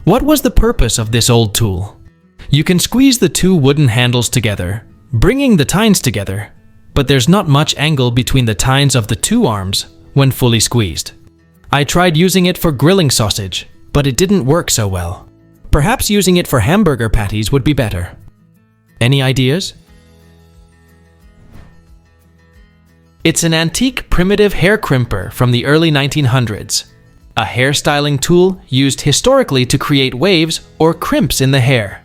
What was the purpose of this old tool? You can squeeze the two wooden handles together, bringing the tines together, but there's not much angle between the tines of the two arms when fully squeezed. I tried using it for grilling sausage, but it didn't work so well. Perhaps using it for hamburger patties would be better. Any ideas? It's an antique primitive hair crimper from the early 1900s. A hairstyling tool used historically to create waves or crimps in the hair.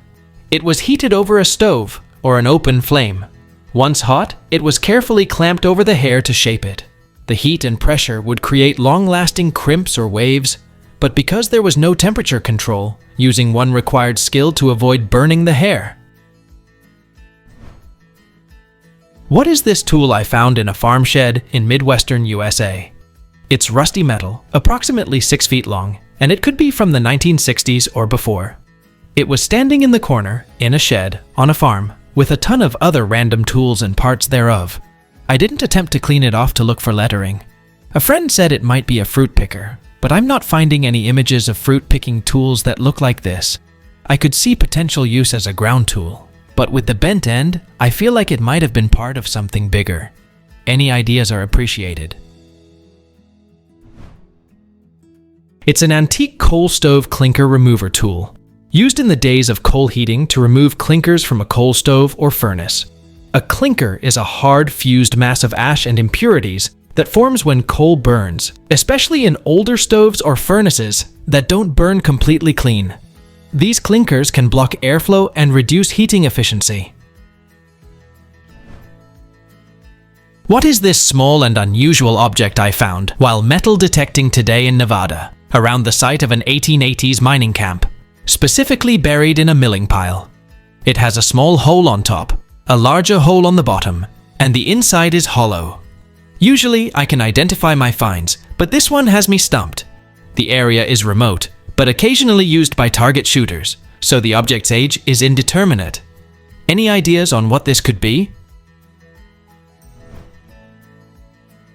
It was heated over a stove or an open flame. Once hot, it was carefully clamped over the hair to shape it. The heat and pressure would create long-lasting crimps or waves, but because there was no temperature control, using one required skill to avoid burning the hair. What is this tool I found in a farm shed in Midwestern USA? It's rusty metal, approximately 6 feet long, and it could be from the 1960s or before. It was standing in the corner, in a shed, on a farm, with a ton of other random tools and parts thereof. I didn't attempt to clean it off to look for lettering. A friend said it might be a fruit picker, but I'm not finding any images of fruit picking tools that look like this. I could see potential use as a ground tool, but with the bent end, I feel like it might have been part of something bigger. Any ideas are appreciated. It's an antique coal stove clinker remover tool, used in the days of coal heating to remove clinkers from a coal stove or furnace. A clinker is a hard, fused mass of ash and impurities that forms when coal burns, especially in older stoves or furnaces that don't burn completely clean. These clinkers can block airflow and reduce heating efficiency. What is this small and unusual object I found while metal detecting today in Nevada, around the site of an 1880s mining camp, specifically buried in a milling pile? It has a small hole on top, a larger hole on the bottom, and the inside is hollow. Usually I can identify my finds, but this one has me stumped. The area is remote, but occasionally used by target shooters, so the object's age is indeterminate. Any ideas on what this could be?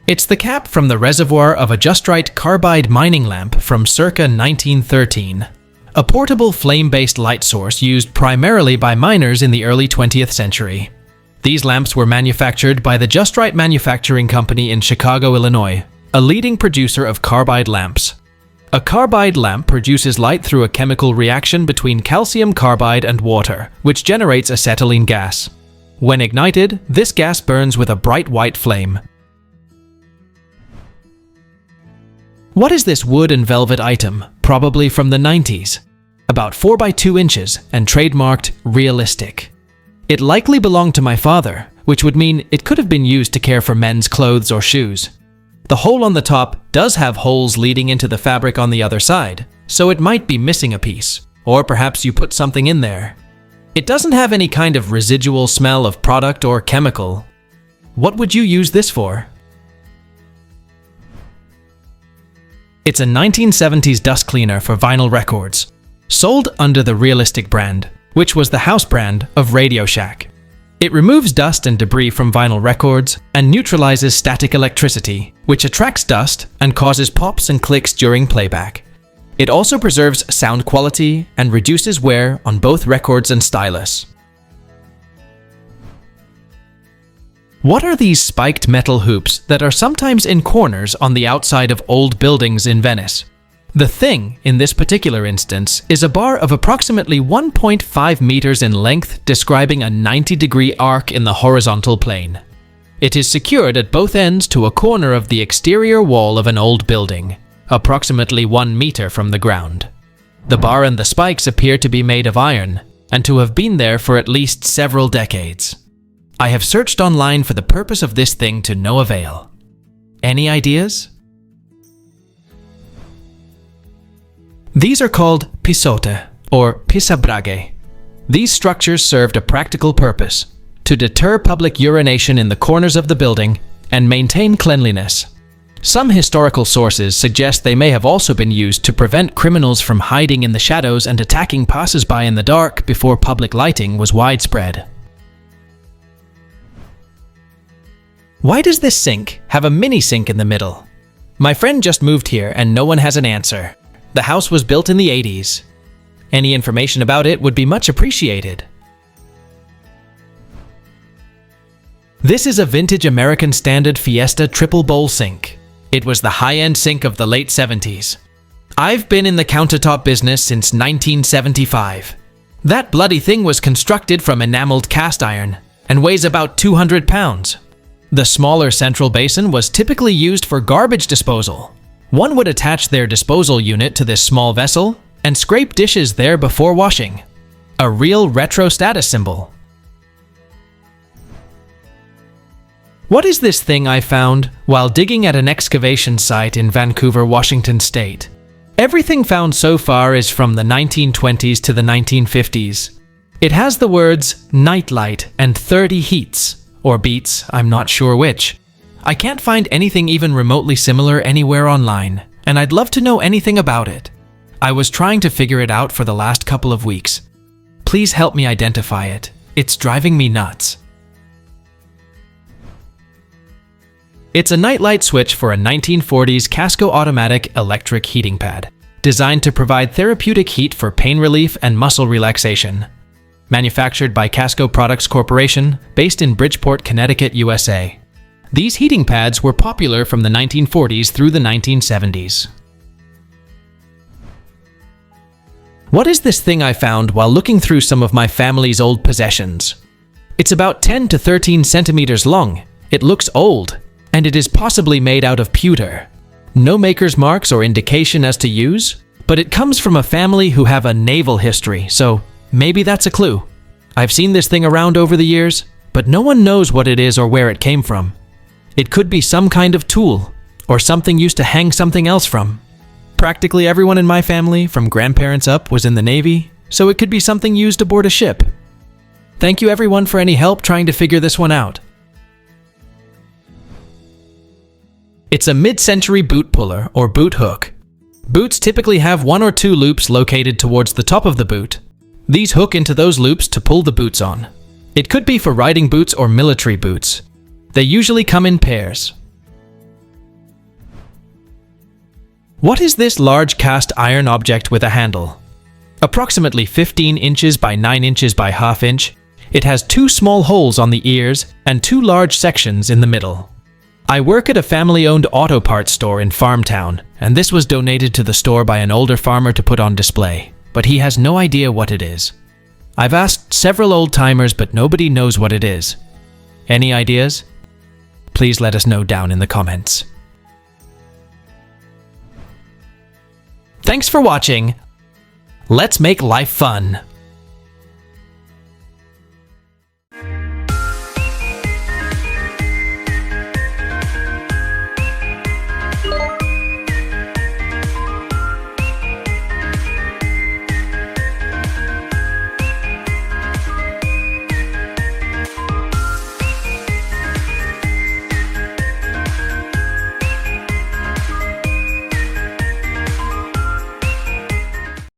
It's the cap from the reservoir of a just right Carbide mining lamp from circa 1913, a portable flame-based light source used primarily by miners in the early 20th century. These lamps were manufactured by the Just Right Manufacturing Company in Chicago, Illinois, a leading producer of carbide lamps. A carbide lamp produces light through a chemical reaction between calcium carbide and water, which generates acetylene gas. When ignited, this gas burns with a bright white flame. What is this wood and velvet item, probably from the 90s? About 4 by 2 inches and trademarked realistic. It likely belonged to my father, which would mean it could have been used to care for men's clothes or shoes. The hole on the top does have holes leading into the fabric on the other side, so it might be missing a piece, or perhaps you put something in there. It doesn't have any kind of residual smell of product or chemical. What would you use this for? It's a 1970s dust cleaner for vinyl records, sold under the Realistic brand, which was the house brand of Radio Shack. It removes dust and debris from vinyl records and neutralizes static electricity, which attracts dust and causes pops and clicks during playback. It also preserves sound quality and reduces wear on both records and stylus. What are these spiked metal hoops that are sometimes in corners on the outside of old buildings in Venice? The thing, in this particular instance, is a bar of approximately 1.5 meters in length, describing a 90-degree arc in the horizontal plane. It is secured at both ends to a corner of the exterior wall of an old building, approximately 1 meter from the ground. The bar and the spikes appear to be made of iron, and to have been there for at least several decades. I have searched online for the purpose of this thing to no avail. Any ideas? These are called pisote, or pisabraghe. These structures served a practical purpose, to deter public urination in the corners of the building and maintain cleanliness. Some historical sources suggest they may have also been used to prevent criminals from hiding in the shadows and attacking passers-by in the dark before public lighting was widespread. Why does this sink have a mini sink in the middle? My friend just moved here and no one has an answer. The house was built in the 80s. Any information about it would be much appreciated. This is a vintage American Standard Fiesta triple bowl sink. It was the high-end sink of the late 70s. I've been in the countertop business since 1975. That bloody thing was constructed from enameled cast iron and weighs about 200 pounds. The smaller central basin was typically used for garbage disposal. One would attach their disposal unit to this small vessel and scrape dishes there before washing. A real retro status symbol. What is this thing I found while digging at an excavation site in Vancouver, Washington State? Everything found so far is from the 1920s to the 1950s. It has the words nightlight and 30 heats, or beats, I'm not sure which. I can't find anything even remotely similar anywhere online, and I'd love to know anything about it. I was trying to figure it out for the last couple of weeks. Please help me identify it. It's driving me nuts. It's a nightlight switch for a 1940s Casco automatic electric heating pad, designed to provide therapeutic heat for pain relief and muscle relaxation. Manufactured by Casco Products Corporation, based in Bridgeport, Connecticut, USA. These heating pads were popular from the 1940s through the 1970s. What is this thing I found while looking through some of my family's old possessions? It's about 10 to 13 centimeters long. It looks old, and it is possibly made out of pewter. No maker's marks or indication as to use, but it comes from a family who have a naval history, so maybe that's a clue. I've seen this thing around over the years, but no one knows what it is or where it came from. It could be some kind of tool, or something used to hang something else from. Practically everyone in my family, from grandparents up, was in the Navy, so it could be something used aboard a ship. Thank you everyone for any help trying to figure this one out. It's a mid-century boot puller or boot hook. Boots typically have one or two loops located towards the top of the boot. These hook into those loops to pull the boots on. It could be for riding boots or military boots. They usually come in pairs. What is this large cast iron object with a handle? Approximately 15 inches by 9 inches by ½ inch, it has two small holes on the ears and two large sections in the middle. I work at a family-owned auto parts store in Farmtown, and this was donated to the store by an older farmer to put on display, but he has no idea what it is. I've asked several old-timers, but nobody knows what it is. Any ideas? Please let us know down in the comments. Thanks for watching. Let's make life fun.